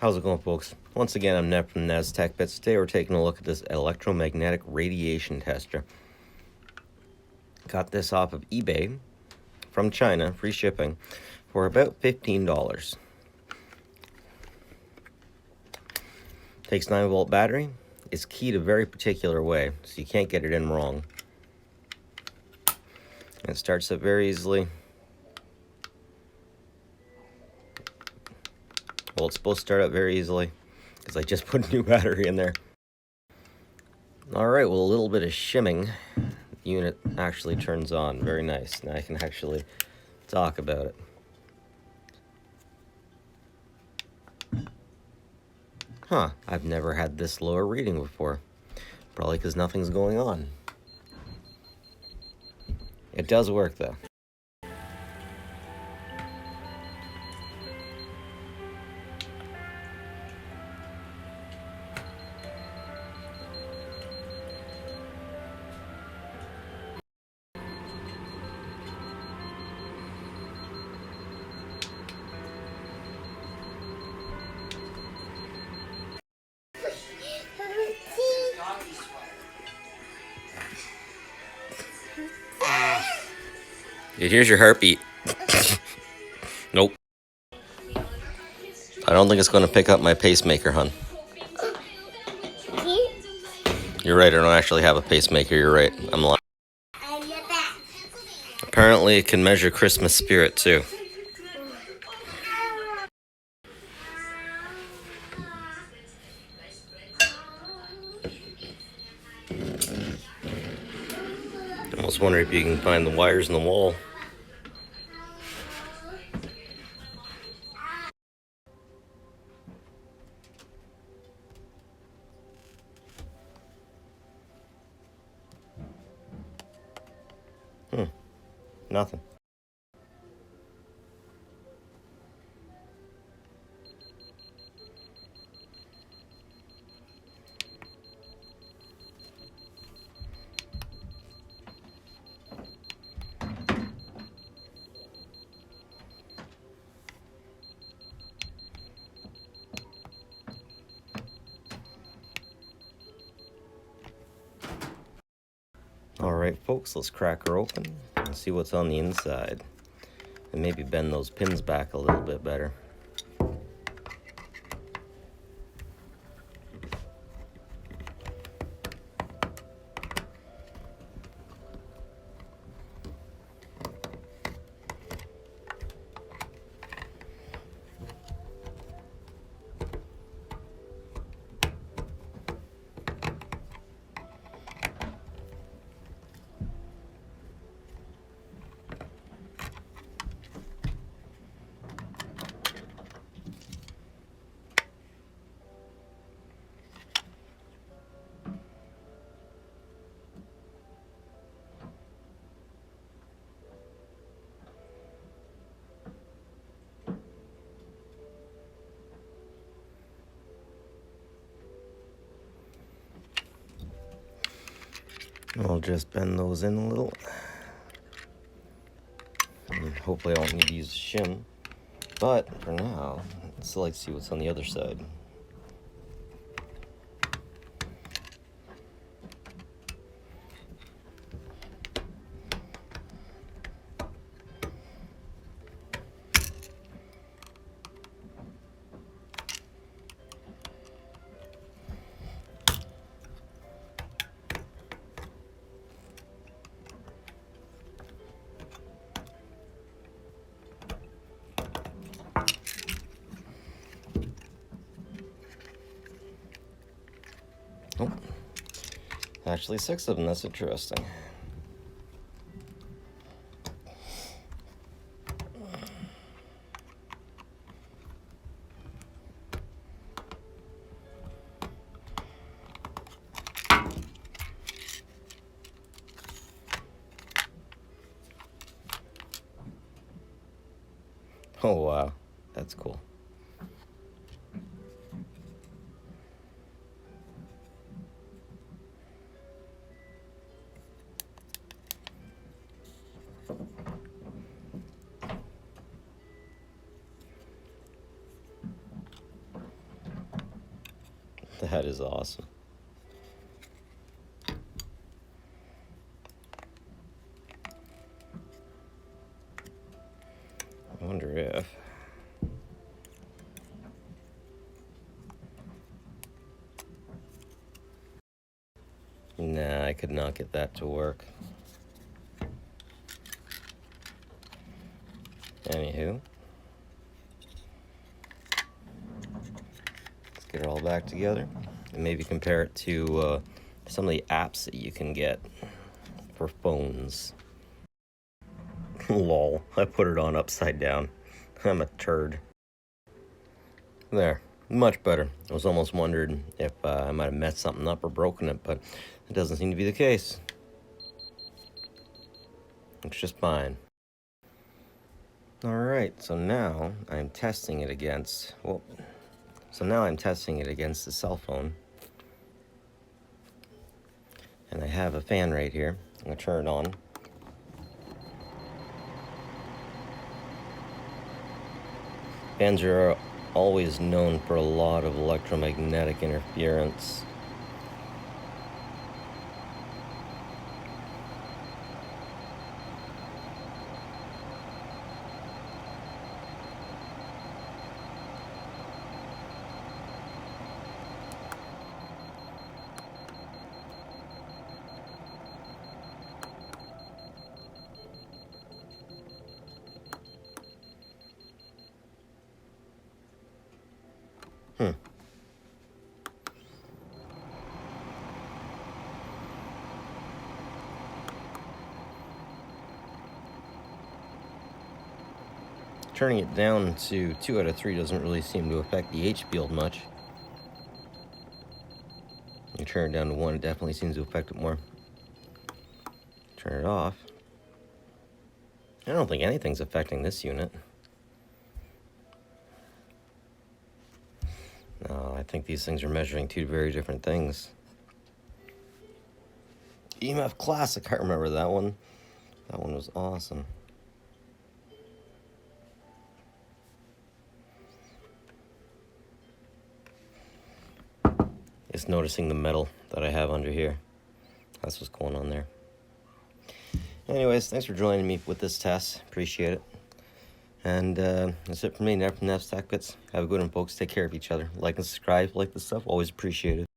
How's it going, folks? Once again, I'm Ned from Ned's Tech Bits. Today we're taking a look at this electromagnetic radiation tester. Got this off of eBay from China, free shipping, for about $15. Takes 9-volt battery. It's keyed a very particular way, so you can't get it in wrong. And it starts up very easily. Well, it's supposed to start up very easily because I just put a new battery in there. Alright, well, a little bit of shimming. The unit actually turns on. Very nice. Now I can actually talk about it. Huh, I've never had this low a reading before. Probably because nothing's going on. It does work, though. Here's your heartbeat. Nope. I don't think it's going to pick up my pacemaker, hon. You're right, I don't actually have a pacemaker. You're right. I'm lying. Apparently, it can measure Christmas spirit, too. I almost wonder if you can find the wires in the wall. Nothing. Alright, folks, let's crack her open and see what's on the inside. And maybe bend those pins back a little bit better. I'll just bend those in a little. And hopefully I don't need to use a shim. But for now, let's see what's on the other side. Oh, actually 6 of them, that's interesting. Oh wow, that's cool. That is awesome. I wonder if... Nah, I could not get that to work. Anywho. Let's get it all back together. And maybe compare it to some of the apps that you can get for phones. Lol, I put it on upside down. I'm a turd. There, much better. I was almost wondered if I might have messed something up or broken it, but it doesn't seem to be the case. It's just fine. Alright, so now I'm testing it against, the cell phone. And I have a fan right here. I'm going to turn it on. Fans are always known for a lot of electromagnetic interference. Turning it down to 2 out of 3 doesn't really seem to affect the H field much. You turn it down to 1, it definitely seems to affect it more. Turn it off. I don't think anything's affecting this unit. No, I think these things are measuring 2 very different things. EMF Classic, I remember that one. That one was awesome. It's noticing the metal that I have under here. That's what's going on there. Anyways, thanks for joining me with this test. Appreciate it. And that's it for me. Never from Nev's Tech Bits. Have a good one, folks. Take care of each other. Like and subscribe. Like this stuff. Always appreciate it.